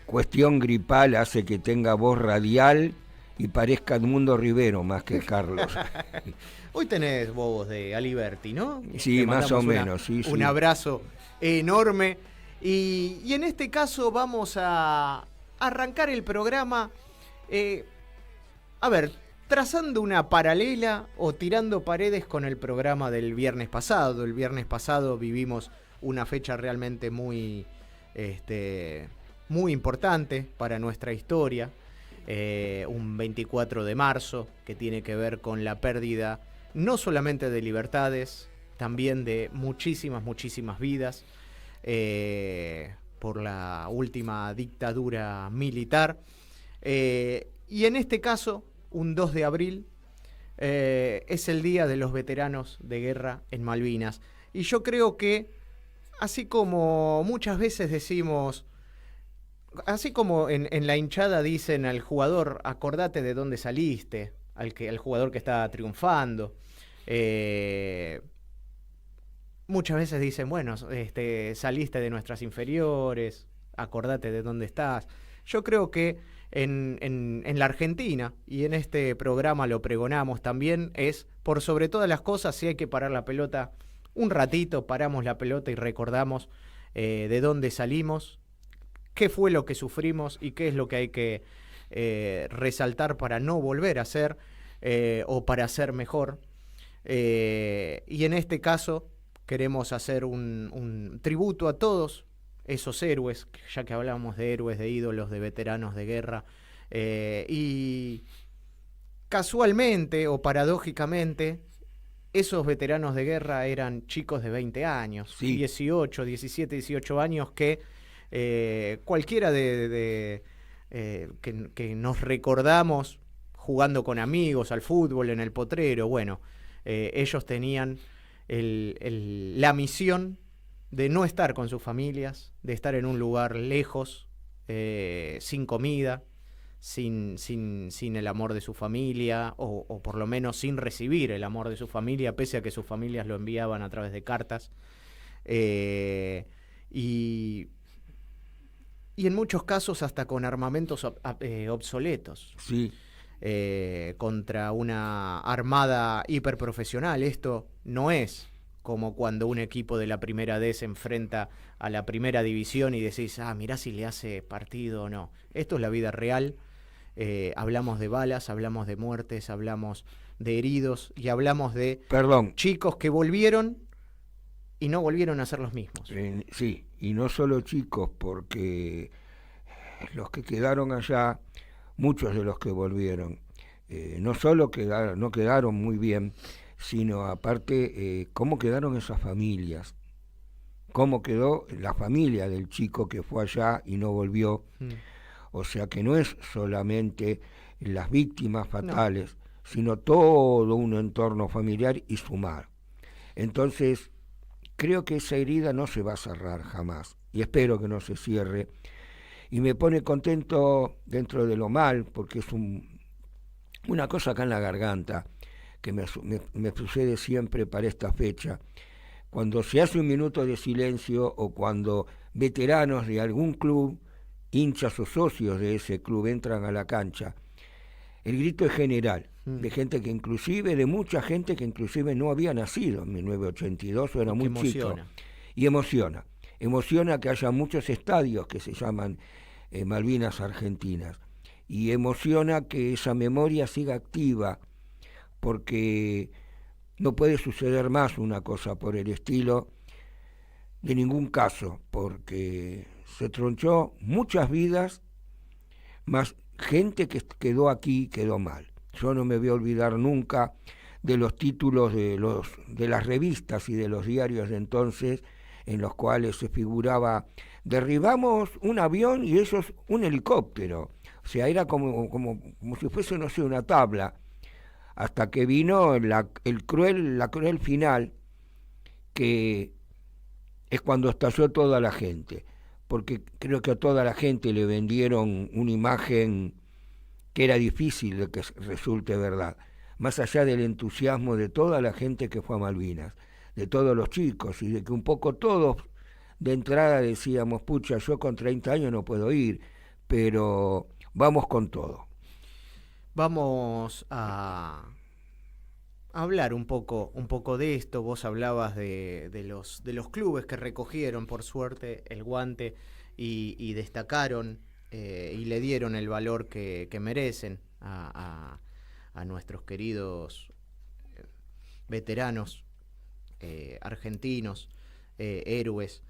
cuestión gripal hace que tenga voz radial y parezca Edmundo Rivero más que Carlos. Hoy tenés bobos de Aliberti, ¿no? Sí, más o menos, sí. Un abrazo enorme. Y en este caso vamos a arrancar el programa, trazando una paralela o tirando paredes con el programa del viernes pasado. El viernes pasado vivimos una fecha realmente muy importante para nuestra historia. Un 24 de marzo que tiene que ver con la pérdida no solamente de libertades, también de muchísimas vidas por la última dictadura militar. Y en este caso, un 2 de abril, es el Día de los Veteranos de Guerra en Malvinas. Y yo creo que, así como muchas veces decimos, así como en la hinchada dicen al jugador, acordate de dónde saliste, al jugador que está triunfando, muchas veces dicen, bueno, saliste de nuestras inferiores, acordate de dónde estás. Yo creo que en la Argentina, y en este programa lo pregonamos también, es por sobre todas las cosas, si hay que parar la pelota un ratito, paramos la pelota y recordamos de dónde salimos, qué fue lo que sufrimos y qué es lo que hay que resaltar para no volver a hacer o para hacer mejor. Y en este caso queremos hacer un tributo a todos esos héroes, ya que hablamos de héroes, de ídolos, de veteranos de guerra, y casualmente o paradójicamente esos veteranos de guerra eran chicos de 20 años, sí. 18, 17, 18 años que cualquiera que nos recordamos jugando con amigos al fútbol, en el potrero, bueno, ellos tenían la misión de no estar con sus familias, de estar en un lugar lejos, sin comida, sin el amor de su familia, o por lo menos sin recibir el amor de su familia, pese a que sus familias lo enviaban a través de cartas. Y en muchos casos hasta con armamentos obsoletos. Sí. Contra una armada hiperprofesional. Esto no es como cuando un equipo de la primera D se enfrenta a la primera división y decís, mirá si le hace partido o no. Esto es la vida real. Hablamos de balas, hablamos de muertes, hablamos de heridos y hablamos de chicos que volvieron y no volvieron a ser los mismos. Sí, y no solo chicos, porque los que quedaron allá, muchos de los que volvieron, no solo no quedaron muy bien, sino aparte cómo quedaron esas familias, cómo quedó la familia del chico que fue allá y no volvió. O sea que no es solamente las víctimas fatales, sino todo un entorno familiar y sumar. Entonces, creo que esa herida no se va a cerrar jamás, y espero que no se cierre. Y me pone contento dentro de lo mal, porque es una cosa acá en la garganta, que me sucede siempre para esta fecha. Cuando se hace un minuto de silencio o cuando veteranos de algún club, hinchas o socios de ese club entran a la cancha, el grito es general, de gente que inclusive, de mucha gente que inclusive no había nacido en 1982 o era muy chico. Y emociona que haya muchos estadios que se llaman Malvinas Argentinas, y emociona que esa memoria siga activa, porque no puede suceder más una cosa por el estilo, de ningún caso, porque se tronchó muchas vidas, más gente que quedó aquí, quedó mal. Yo no me voy a olvidar nunca de los títulos de las revistas y de los diarios de entonces, en los cuales se figuraba, derribamos un avión y ellos un helicóptero. O sea, era como si fuese, no sé, una tabla, hasta que vino la cruel final, que es cuando estalló toda la gente, porque creo que a toda la gente le vendieron una imagen que era difícil de que resulte verdad, más allá del entusiasmo de toda la gente que fue a Malvinas, de todos los chicos, y de que un poco todos de entrada decíamos, pucha, yo con 30 años no puedo ir, pero vamos con todo. Vamos a hablar un poco de esto. Vos hablabas de los clubes que recogieron, por suerte, el guante y destacaron y le dieron el valor que merecen a nuestros queridos veteranos argentinos, héroes.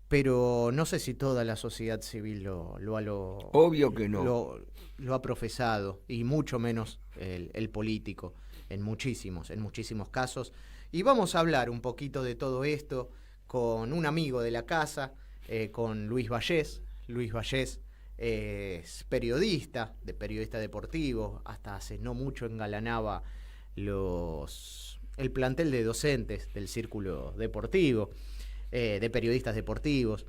Pero no sé si toda la sociedad civil Obvio que no. lo ha profesado, y mucho menos el político, en muchísimos casos. Y vamos a hablar un poquito de todo esto con un amigo de la casa, con Luis Vallés. Luis Vallés es periodista deportivo, hasta hace no mucho engalanaba el plantel de docentes del círculo deportivo, de periodistas deportivos,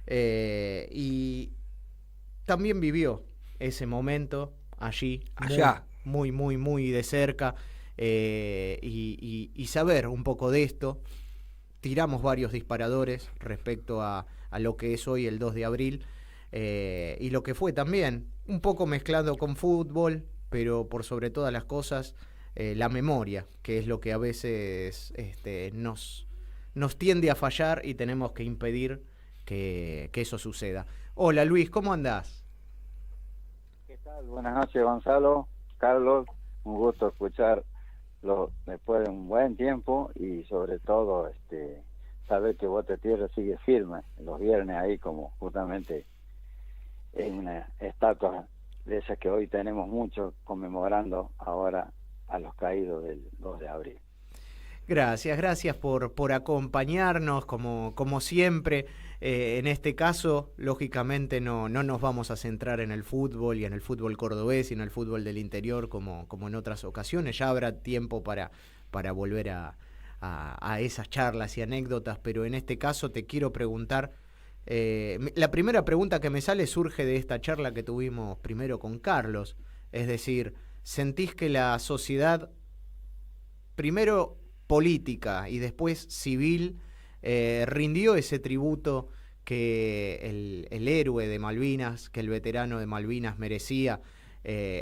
y también vivió ese momento allí, allá, muy de cerca, y saber un poco de esto. Tiramos varios disparadores respecto a lo que es hoy el 2 de abril, y lo que fue también, un poco mezclado con fútbol, pero por sobre todas las cosas, la memoria, que es lo que a veces nos tiende a fallar, y tenemos que impedir que eso suceda. Hola Luis, ¿cómo andás? ¿Qué tal? Buenas noches, Gonzalo, Carlos, un gusto escucharlo después de un buen tiempo, y sobre todo saber que Bote Tierra sigue firme los viernes ahí, como justamente en una estatua de esas que hoy tenemos mucho, conmemorando ahora a los caídos del 2 de abril. Gracias por acompañarnos, como siempre. En este caso, lógicamente, no nos vamos a centrar en el fútbol y en el fútbol cordobés y en el fútbol del interior como en otras ocasiones. Ya habrá tiempo para volver a esas charlas y anécdotas, pero en este caso te quiero preguntar, la primera pregunta que me sale surge de esta charla que tuvimos primero con Carlos, es decir, ¿sentís que la sociedad, primero política y después civil, rindió ese tributo que el héroe de Malvinas, que el veterano de Malvinas merecía?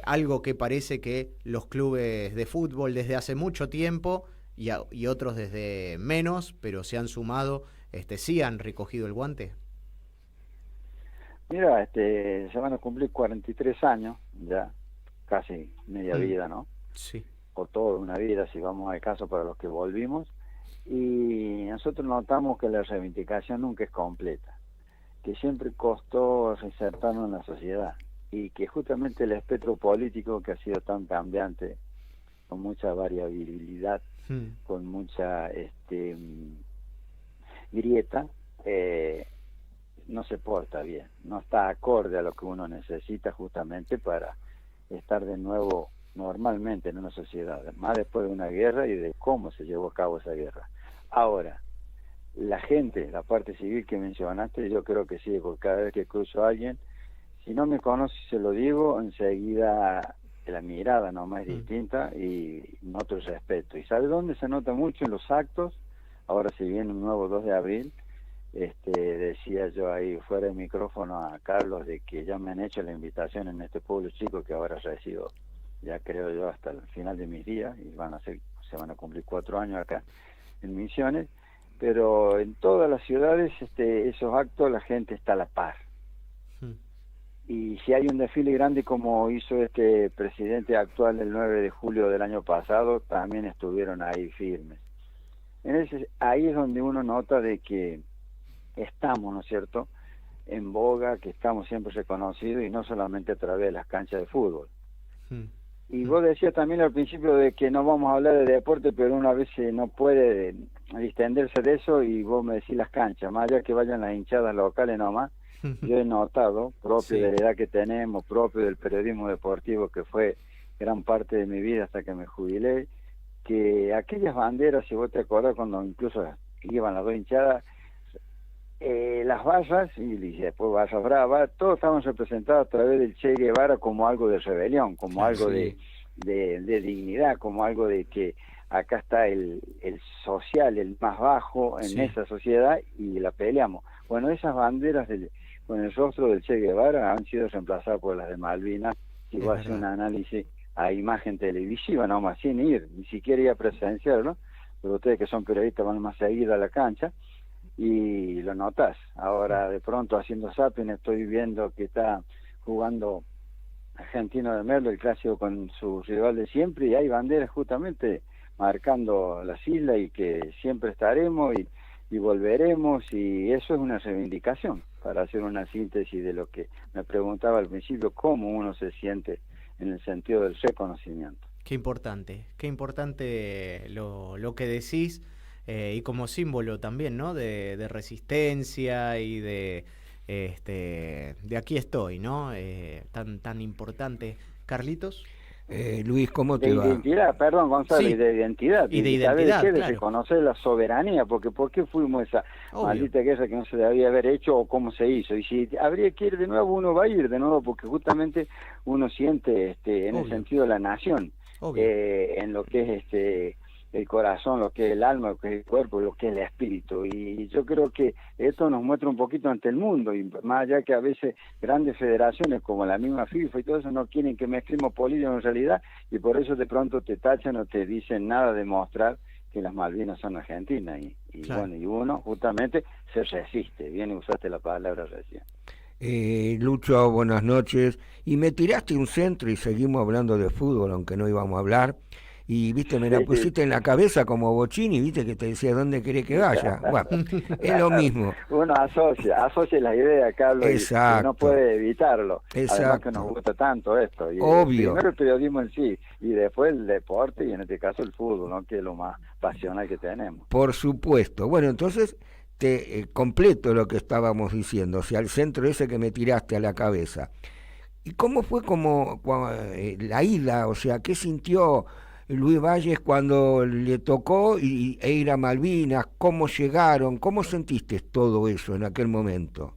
Algo que parece que los clubes de fútbol desde hace mucho tiempo y otros desde menos, pero se han sumado, sí han recogido el guante. Mira, se van a cumplir 43 años, ya casi media vida, ¿no? Sí. O toda una vida, si vamos al caso, para los que volvimos, y nosotros notamos que la reivindicación nunca es completa, que siempre costó reinsertarnos en la sociedad, y que justamente el espectro político, que ha sido tan cambiante, con mucha variabilidad, con mucha grieta, no se porta bien, no está acorde a lo que uno necesita justamente para estar de nuevo normalmente en una sociedad, más después de una guerra y de cómo se llevó a cabo esa guerra. Ahora, la gente, la parte civil que mencionaste, yo creo que sí, porque cada vez que cruzo a alguien, si no me conoce y se lo digo, enseguida la mirada nomás es distinta y noto el respeto. ¿Y sabe dónde se nota mucho? En los actos. Ahora se viene un nuevo 2 de abril, decía yo ahí fuera del micrófono a Carlos de que ya me han hecho la invitación en este pueblo chico que ahora resido, ya creo yo hasta el final de mis días, y se van a cumplir 4 años acá en Misiones, pero en todas las ciudades esos actos la gente está a la par. Y si hay un desfile grande como hizo este presidente actual el 9 de julio del año pasado, también estuvieron ahí firmes. Ahí es donde uno nota de que estamos, ¿no es cierto?, en boga, que estamos siempre reconocidos, y no solamente a través de las canchas de fútbol. Y vos decías también al principio de que no vamos a hablar de deporte, pero una vez no puede distenderse de eso, y vos me decís las canchas, más allá que vayan las hinchadas locales nomás. Yo he notado, propio de la edad que tenemos, propio del periodismo deportivo, que fue gran parte de mi vida hasta que me jubilé, que aquellas banderas, si vos te acordás, cuando incluso iban las dos hinchadas, las barras, y después barras bravas, todos estaban representados a través del Che Guevara como algo de rebelión, como algo de dignidad, como algo de que acá está el social, el más bajo en esa sociedad, y la peleamos. Bueno, esas banderas con el rostro del Che Guevara han sido reemplazadas por las de Malvinas. Si vos haces un análisis a imagen televisiva, no más sin ir, ni siquiera ir a presenciarlo, pero ustedes que son periodistas van más seguido a la cancha y lo notas. Ahora de pronto haciendo zapping estoy viendo que está jugando Argentino de Merlo, el clásico con su rival de siempre, y hay banderas justamente marcando las islas y que siempre estaremos y volveremos, y eso es una reivindicación, para hacer una síntesis de lo que me preguntaba al principio, cómo uno se siente en el sentido del reconocimiento. Qué importante lo que decís, y como símbolo también, ¿no? De resistencia y de aquí estoy, ¿no? Tan importante. Carlitos. Luis, ¿cómo de te va? Identidad, perdón, Gonzalo, Sí. y de identidad. Y de ¿Sabes identidad, qué? De claro. reconocer la soberanía, porque ¿por qué fuimos esa Obvio. maldita guerra que no se debía haber hecho o cómo se hizo? Y si habría que ir de nuevo, uno va a ir de nuevo, porque justamente uno siente en el Obvio. sentido de la nación, Obvio. en lo que es el corazón, lo que es el alma, lo que es el cuerpo, lo que es el espíritu. Y yo creo que esto nos muestra un poquito ante el mundo, y más allá que a veces grandes federaciones como la misma FIFA y todo eso no quieren que mezclemos política en realidad, y por eso de pronto te tachan o te dicen nada de mostrar que las Malvinas son argentinas. Y Claro. bueno, y uno justamente se resiste, bien usaste la palabra recién. Lucho, buenas noches. Y me tiraste un centro y seguimos hablando de fútbol, aunque no íbamos a hablar. Y viste, me la pusiste en la cabeza como Bochini, viste que te decía dónde querés que vaya. Bueno, es lo mismo. Uno asocia la idea, Carlos, y no puede evitarlo. Exacto. Además que nos gusta tanto esto. Y obvio. Primero el periodismo en sí, y después el deporte, y en este caso el fútbol, ¿no? Que es lo más pasional que tenemos. Por supuesto. Bueno, entonces te completo lo que estábamos diciendo, o sea, el centro ese que me tiraste a la cabeza. ¿Y cómo fue la ida? O sea, ¿qué sintió Luis Valles cuando le tocó ir a Malvinas? ¿Cómo llegaron? ¿Cómo sentiste todo eso en aquel momento?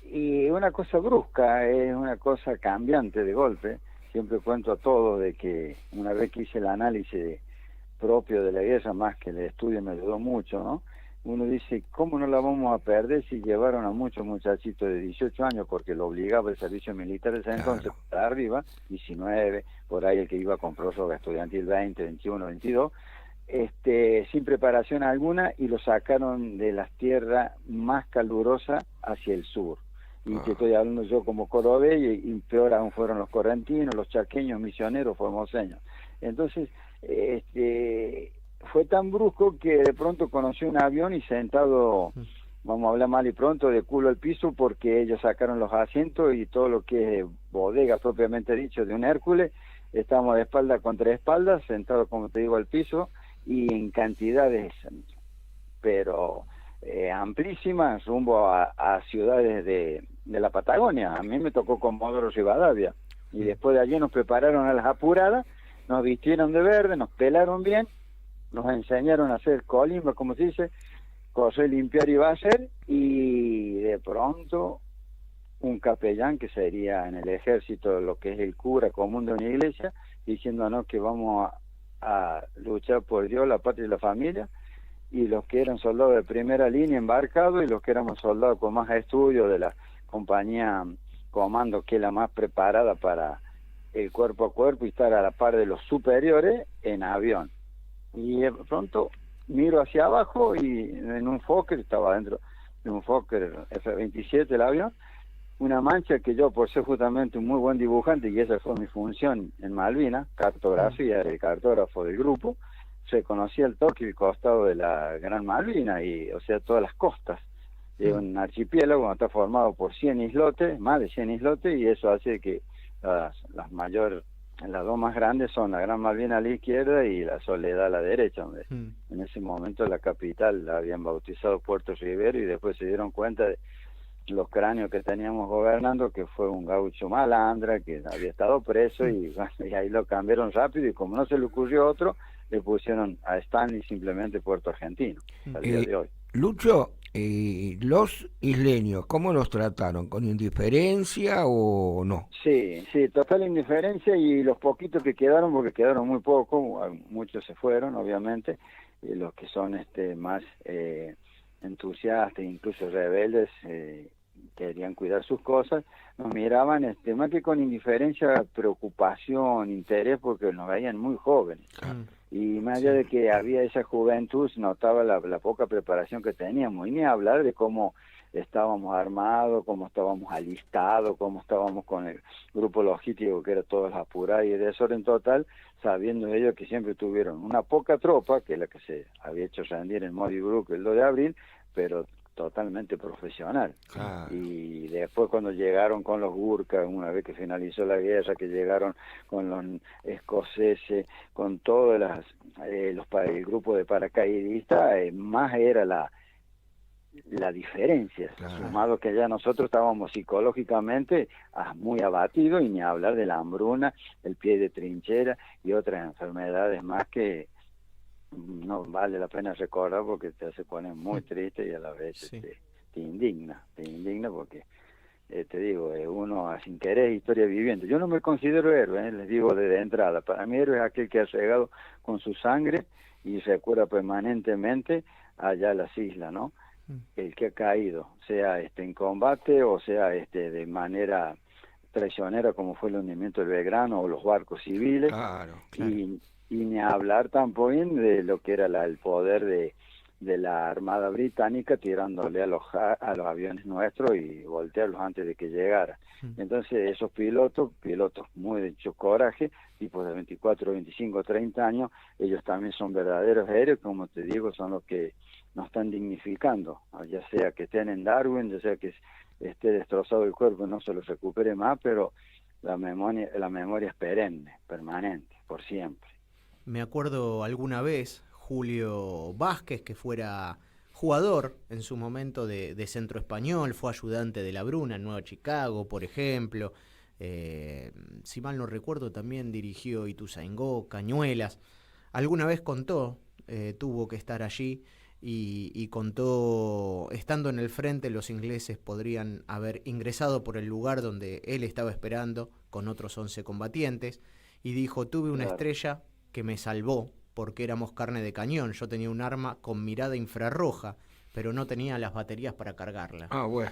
Y una cosa brusca, es una cosa cambiante de golpe. Siempre cuento a todos de que una vez que hice el análisis propio de la guerra, más que el estudio me ayudó mucho, ¿no? Uno dice, ¿cómo no la vamos a perder si llevaron a muchos muchachitos de 18 años, porque lo obligaba el servicio militar de ese entonces para arriba, 19, por ahí el que iba con prórroga estudiantil 20, 21, 22, sin preparación alguna, y lo sacaron de las tierras más calurosas hacia el sur. Y te estoy hablando yo como cordobés, y peor aún fueron los correntinos, los chaqueños, misioneros, formoseños. Entonces, fue tan brusco que de pronto conocí un avión y sentado, vamos a hablar mal y pronto, de culo al piso, porque ellos sacaron los asientos y todo lo que es bodega propiamente dicho de un Hércules, estábamos de espalda contra espalda, sentados, como te digo, al piso, y en cantidades, pero amplísimas, rumbo a ciudades de la Patagonia. A mí me tocó Comodoro Rivadavia, y después de allí nos prepararon a las apuradas, nos vistieron de verde, nos pelaron bien, nos enseñaron a hacer colimba, como se dice, coser, limpiar y barrer, y de pronto un capellán, que sería en el ejército lo que es el cura común de una iglesia, diciéndonos que vamos a luchar por Dios, la patria y la familia, y los que eran soldados de primera línea embarcados, y los que éramos soldados con más estudio de la compañía comando, que es la más preparada para el cuerpo a cuerpo y estar a la par de los superiores, en avión. Y de pronto miro hacia abajo, y en un Fokker, estaba dentro de un Fokker F-27 el avión, una mancha que yo, por ser justamente un muy buen dibujante, y esa fue mi función en Malvinas, cartografía, el cartógrafo del grupo, reconocía el toque y el costado de la Gran Malvina, y o sea, todas las costas de un archipiélago está formado por 100 islotes, más de 100 islotes, y eso hace que las dos más grandes son la Gran Malvina a la izquierda y la Soledad a la derecha, donde en ese momento la capital la habían bautizado Puerto Rivero, y después se dieron cuenta de los cráneos que teníamos gobernando, que fue un gaucho malandra que había estado preso, y ahí lo cambiaron rápido, y como no se le ocurrió otro, le pusieron a Stanley simplemente Puerto Argentino, al día de hoy. Lucho, los isleños, ¿cómo los trataron? ¿Con indiferencia o no? Sí, total indiferencia, y los poquitos que quedaron, porque quedaron muy pocos, muchos se fueron, obviamente, los que son más entusiastas, incluso rebeldes, querían cuidar sus cosas, nos miraban más que con indiferencia, preocupación, interés, porque nos veían muy jóvenes. Y más allá de que había esa juventud, se notaba la poca preparación que teníamos, y ni hablar de cómo estábamos armados, cómo estábamos alistados, cómo estábamos con el grupo logístico, que era todas las apuradas y desorden total, sabiendo ellos que siempre tuvieron una poca tropa, que es la que se había hecho rendir en Modi Brook el 2 de abril, pero totalmente profesional. Y después cuando llegaron con los Gurkhas, una vez que finalizó la guerra, que llegaron con los escoceses, con todos el grupo de paracaidistas, más era la diferencia, sumado que ya nosotros estábamos psicológicamente muy abatidos, y ni hablar de la hambruna, el pie de trinchera y otras enfermedades más que no vale la pena recordar, porque se pone muy triste y a la vez te indigna porque te digo, uno sin querer historia viviente. Yo no me considero héroe, les digo desde entrada. Para mí héroe es aquel que ha llegado con su sangre y recuerda permanentemente allá las islas, ¿no? El que ha caído, sea en combate o sea de manera traicionera, como fue el hundimiento del Belgrano o los barcos civiles. Claro. Y ni hablar tampoco de lo que era el poder de la Armada Británica, tirándole a los aviones nuestros y voltearlos antes de que llegara. Entonces esos pilotos muy de hecho coraje, tipos de 24, 25, 30 años, ellos también son verdaderos héroes, como te digo, son los que nos están dignificando, ya sea que estén en Darwin, ya sea que esté destrozado el cuerpo y no se los recupere más, pero la memoria es perenne, permanente, por siempre. Me acuerdo alguna vez Julio Vázquez, que fuera jugador en su momento de Centro Español, fue ayudante de la Bruna en Nueva Chicago, por ejemplo. Si mal no recuerdo, también dirigió Ituzaingó, Cañuelas. Alguna vez contó, tuvo que estar allí y contó, estando en el frente, los ingleses podrían haber ingresado por el lugar donde él estaba esperando con otros 11 combatientes, y dijo: tuve una estrella que me salvó porque éramos carne de cañón. Yo tenía un arma con mirada infrarroja, pero no tenía las baterías para cargarla. Bueno.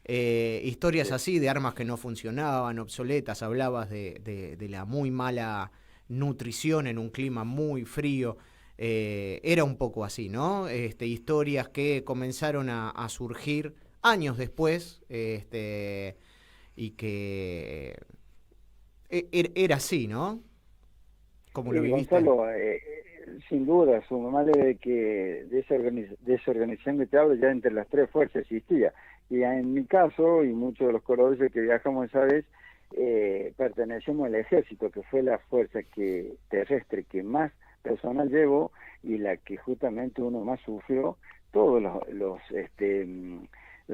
Historias así de armas que no funcionaban, obsoletas. Hablabas de la muy mala nutrición en un clima muy frío. Era un poco así, ¿no? Historias que comenzaron a surgir años después, y que era así, ¿no? Como lo viviste. Gonzalo, sin duda, sumarle de esa organización que te hablo, ya entre las tres fuerzas existía. Y en mi caso, y muchos de los cordobeses que viajamos esa vez, pertenecemos al ejército, que fue la fuerza terrestre que más personal llevó y la que justamente uno más sufrió todos las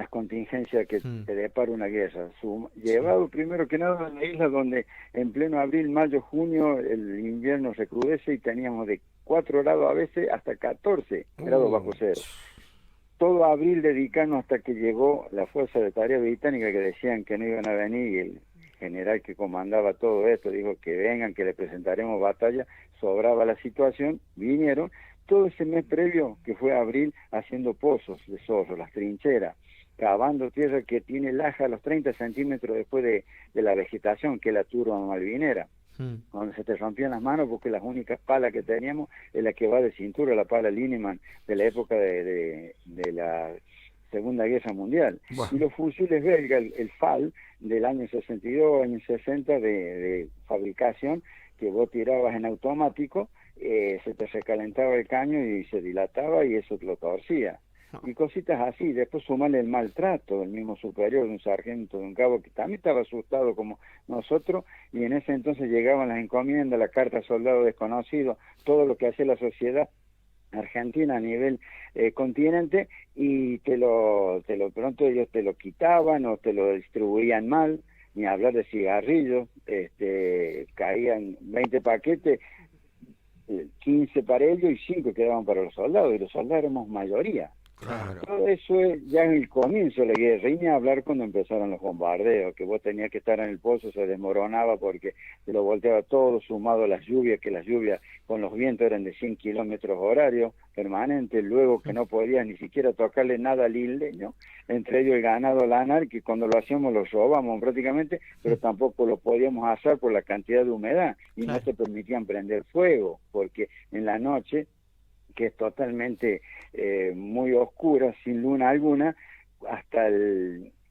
contingencias que te depara una guerra. Llevado primero que nada a la isla donde en pleno abril, mayo, junio el invierno recrudece y teníamos de 4 grados a veces hasta 14 grados bajo cero. Todo abril dedicamos hasta que llegó la Fuerza de Tarea Británica, que decían que no iban a venir, y el general que comandaba todo esto dijo que vengan, que le presentaremos batalla. Sobraba la situación, vinieron todo ese mes previo, que fue abril, haciendo pozos de zorro, las trincheras, cavando tierra que tiene laja a los 30 centímetros después de la vegetación, que es la turba malvinera, donde se te rompían las manos, porque las únicas palas que teníamos es la que va de cintura, la pala Lineman de la época de la Segunda Guerra Mundial. Y los fusiles belga, el FAL del año 62, año 60 de fabricación, que vos tirabas en automático, se te recalentaba el caño y se dilataba y eso te lo torcía. Y cositas así. Después sumarle el maltrato del mismo superior, de un sargento, de un cabo, que también estaba asustado como nosotros, y en ese entonces llegaban las encomiendas, la carta soldado desconocido, todo lo que hacía la sociedad argentina a nivel continente, y pronto ellos te lo quitaban o te lo distribuían mal, ni hablar de cigarrillos. Caían 20 paquetes, 15 para ellos y 5 quedaban para los soldados, y los soldados éramos mayoría. Claro. Todo eso es ya en el comienzo de la guerra, y ni hablar cuando empezaron los bombardeos, que vos tenías que estar en el pozo, se desmoronaba porque se lo volteaba todo, sumado a las lluvias, que las lluvias con los vientos eran de 100 kilómetros horarios permanentes, luego que no podías ni siquiera tocarle nada al isleño, entre ellos el ganado lanar, que cuando lo hacíamos lo robamos prácticamente, pero tampoco lo podíamos hacer por la cantidad de humedad, y no te permitían prender fuego, porque en la noche, que es totalmente muy oscura, sin luna alguna, hasta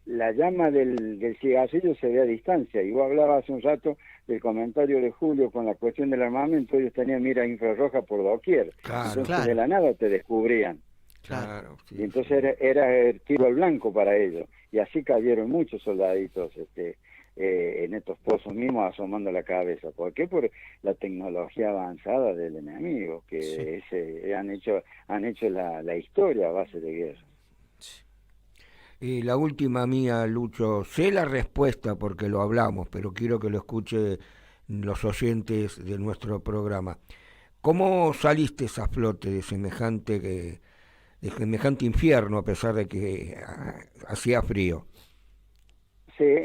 la llama del cigarrillo se ve a distancia. Y vos hablabas hace un rato del comentario de Julio con la cuestión del armamento, ellos tenían mira infrarroja por doquier. Claro. Entonces de la nada te descubrían. Claro. Sí, Y entonces era el tiro al blanco para ellos. Y así cayeron muchos soldaditos en estos pozos mismos asomando la cabeza. ¿Por qué? Por la tecnología avanzada del enemigo, que han hecho la historia a base de guerra. La última mía, Lucho, sé la respuesta porque lo hablamos, pero quiero que lo escuchen los oyentes de nuestro programa. ¿Cómo saliste a flote de semejante infierno a pesar de que hacía frío? Sí,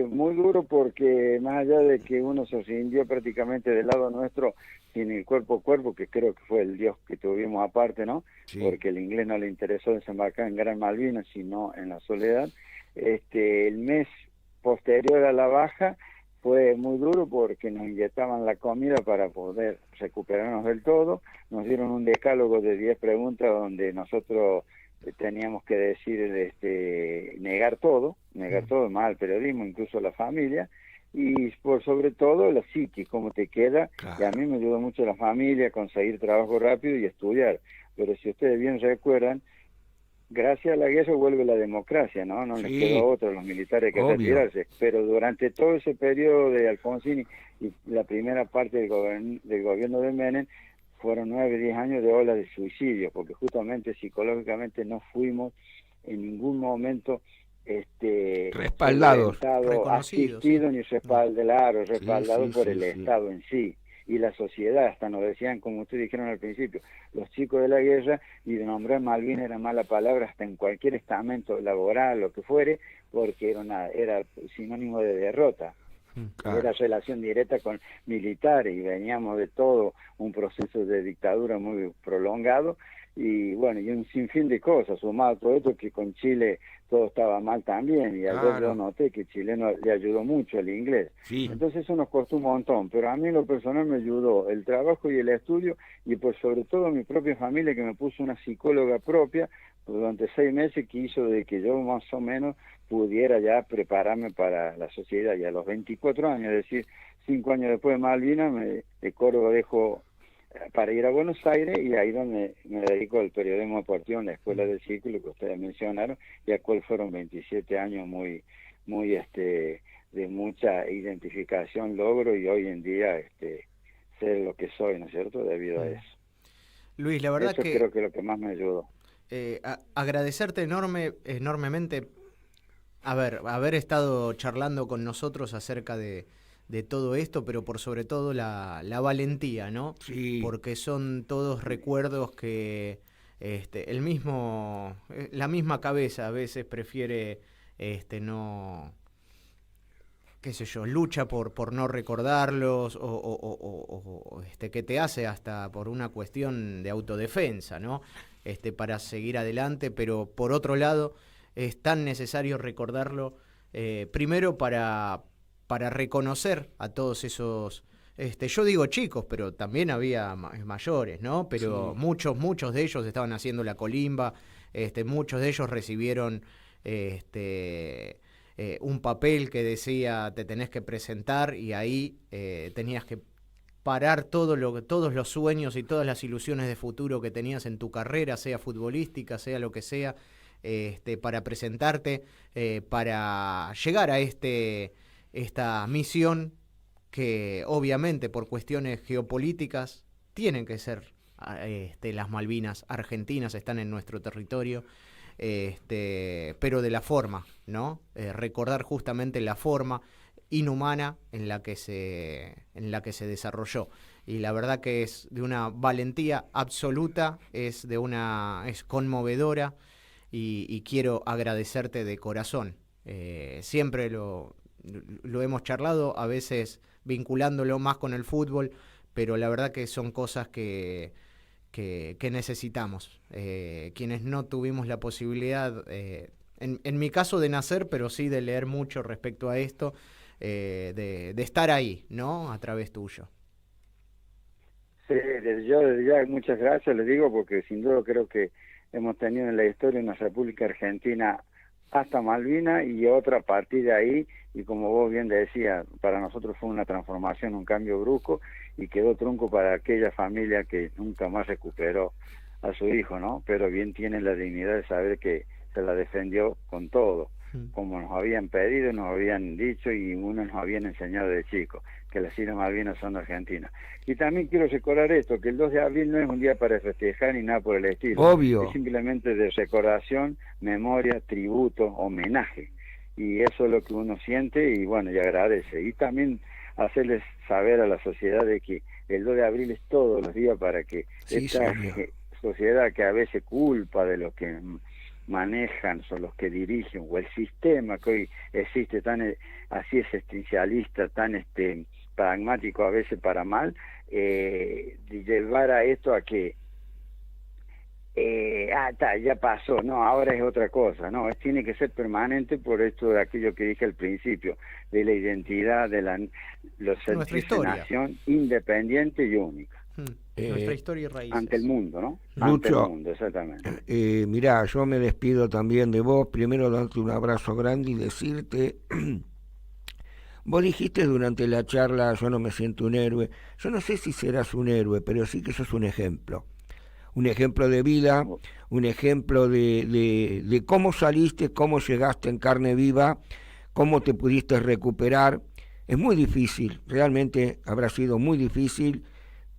muy duro, porque más allá de que uno se rindió prácticamente del lado nuestro sin el cuerpo a cuerpo, que creo que fue el Dios que tuvimos aparte, ¿no? Sí. Porque el inglés no le interesó desembarcar en Gran Malvinas, sino en la Soledad. El mes posterior a la baja fue muy duro porque nos inyectaban la comida para poder recuperarnos del todo. Nos dieron un decálogo de 10 preguntas donde nosotros teníamos que decir, negar todo más al periodismo, incluso a la familia, y por sobre todo la psique, cómo te queda. Claro. Y a mí me ayudó mucho la familia a conseguir trabajo rápido y estudiar. Pero si ustedes bien recuerdan, gracias a la guerra vuelve la democracia, ¿no? No les quedó otra a los militares que retirarse. Pero durante todo ese periodo de Alfonsín y la primera parte del gobierno de Menem, fueron 9, 10 años de ola de suicidio, porque justamente psicológicamente no fuimos en ningún momento respaldados, asistidos, ni respaldados por el Estado en sí. Y la sociedad, hasta nos decían, como ustedes dijeron al principio, los chicos de la guerra, y de nombrar Malvinas era mala palabra hasta en cualquier estamento laboral, lo que fuere, porque era sinónimo de derrota. Claro. Era relación directa con militares, y veníamos de todo un proceso de dictadura muy prolongado, y bueno, y un sinfín de cosas, sumado a todo esto, que con Chile todo estaba mal también, y ayer yo noté que el chileno le ayudó mucho el inglés. Sí. Entonces eso nos costó un montón, pero a mí en lo personal me ayudó el trabajo y el estudio, y pues sobre todo mi propia familia, que me puso una psicóloga propia durante 6 meses, que hizo de que yo más o menos pudiera ya prepararme para la sociedad. Y a los 24 años, es decir, 5 años después de Malvinas, de Córdoba dejo para ir a Buenos Aires, y ahí donde me dedico al periodismo deportivo en la Escuela del Círculo que ustedes mencionaron, y a cual fueron 27 años muy de mucha identificación, logro, y hoy en día ser lo que soy, ¿no es cierto?, debido a eso. Luis, la verdad eso que creo que es lo que más me ayudó. Agradecerte enormemente haber estado charlando con nosotros acerca de todo esto, pero por sobre todo la valentía, ¿no? Sí. Porque son todos recuerdos que la misma cabeza a veces prefiere no, qué sé yo, lucha por no recordarlos, o que te hace hasta por una cuestión de autodefensa, ¿no? Para seguir adelante, pero por otro lado es tan necesario recordarlo, primero para reconocer a todos esos, yo digo chicos, pero también había mayores, ¿no? Pero sí, muchos de ellos estaban haciendo la colimba, muchos de ellos recibieron un papel que decía te tenés que presentar, y ahí tenías que parar todos los sueños y todas las ilusiones de futuro que tenías en tu carrera, sea futbolística, sea lo que sea, para presentarte, para llegar a esta misión que obviamente por cuestiones geopolíticas tienen que ser las Malvinas argentinas, están en nuestro territorio, pero de la forma, ¿no? Recordar justamente la forma. inhumana en la que se desarrolló. Y la verdad que es de una valentía absoluta, es conmovedora, y quiero agradecerte de corazón. Siempre lo hemos charlado, a veces vinculándolo más con el fútbol, pero la verdad que son cosas que necesitamos. Quienes no tuvimos la posibilidad, en mi caso de nacer, pero sí de leer mucho respecto a esto, de estar ahí, ¿no? A través tuyo. Sí, yo desde ya muchas gracias, les digo, porque sin duda creo que hemos tenido en la historia una República Argentina hasta Malvinas y otra a partir de ahí, y como vos bien decías, para nosotros fue una transformación, un cambio brusco, y quedó trunco para aquella familia que nunca más recuperó a su hijo, ¿no? Pero bien tiene la dignidad de saber que se la defendió con todo, como nos habían pedido, nos habían dicho y uno nos habían enseñado de chicos, que las Islas Malvinas son argentinas. Y también quiero recordar esto, que el 2 de abril no es un día para festejar ni nada por el estilo. Obvio. Es simplemente de recordación, memoria, tributo, homenaje. Y eso es lo que uno siente y bueno, y agradece. Y también hacerles saber a la sociedad de que el 2 de abril es todos los días para que esta sociedad que a veces culpa de los que manejan, son los que dirigen, o el sistema que hoy existe tan así existencialista, tan pragmático a veces para mal, llevar a esto a que ya pasó, no, ahora es otra cosa, no, tiene que ser permanente por esto de aquello que dije al principio, de la identidad, de los sentirse nación independiente y única. Nuestra historia y raíces. Ante el mundo, ¿no? Lucho, ante el mundo, exactamente. Mirá, yo me despido también de vos, primero darte un abrazo grande y decirte, vos dijiste durante la charla, yo no me siento un héroe, yo no sé si serás un héroe, pero sí que sos un ejemplo de vida, un ejemplo de cómo saliste, cómo llegaste en carne viva, cómo te pudiste recuperar. Es muy difícil, realmente habrá sido muy difícil,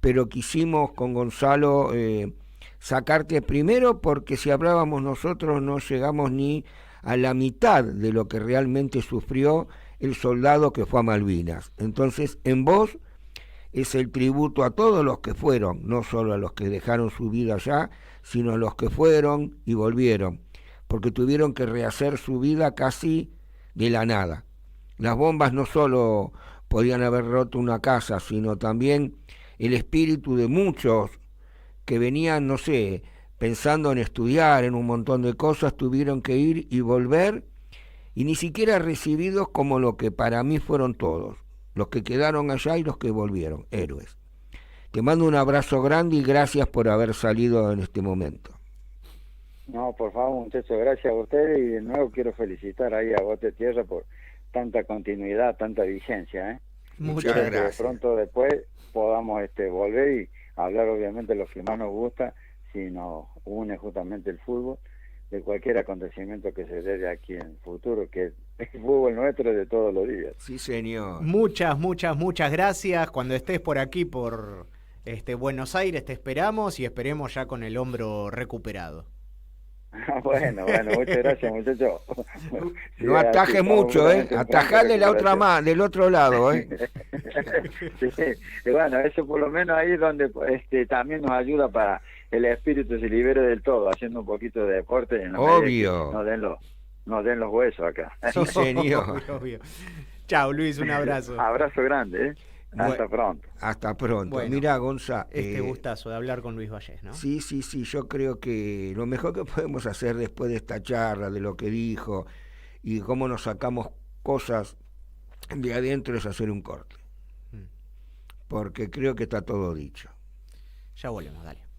pero quisimos con Gonzalo sacarte primero porque si hablábamos nosotros no llegamos ni a la mitad de lo que realmente sufrió el soldado que fue a Malvinas. Entonces, en vos es el tributo a todos los que fueron, no solo a los que dejaron su vida allá, sino a los que fueron y volvieron, porque tuvieron que rehacer su vida casi de la nada. Las bombas no solo podían haber roto una casa, sino también el espíritu de muchos que venían, no sé, pensando en estudiar, en un montón de cosas, tuvieron que ir y volver, y ni siquiera recibidos como lo que para mí fueron todos, los que quedaron allá y los que volvieron, héroes. Te mando un abrazo grande y gracias por haber salido en este momento. No, por favor, muchachos, gracias a ustedes y de nuevo quiero felicitar ahí a Bote Tierra por tanta continuidad, tanta vigencia, ¿eh? Muchas gracias. Que pronto después podamos volver y hablar obviamente de lo que más nos gusta, si nos une justamente el fútbol, de cualquier acontecimiento que se dé de aquí en el futuro, que es el fútbol nuestro de todos los días. Sí, señor. Muchas gracias. Cuando estés por aquí, por Buenos Aires, te esperamos y esperemos ya con el hombro recuperado. Bueno, muchas gracias, muchachos. Sí, no atajes mucho, atajá de la otra del otro lado, Sí, y bueno, eso por lo menos ahí es donde también nos ayuda para el espíritu se libere del todo, haciendo un poquito de deporte. En obvio. Nos den los huesos acá. Sí, señor. Obvio. Chao, Luis, un abrazo. Abrazo grande, ¿eh? Hasta pronto. Hasta pronto. Bueno, mirá, Gonza. Gustazo de hablar con Luis Vallés, ¿no? Sí, yo creo que lo mejor que podemos hacer después de esta charla, de lo que dijo y cómo nos sacamos cosas de adentro es hacer un corte. Porque creo que está todo dicho. Ya volvemos, dale.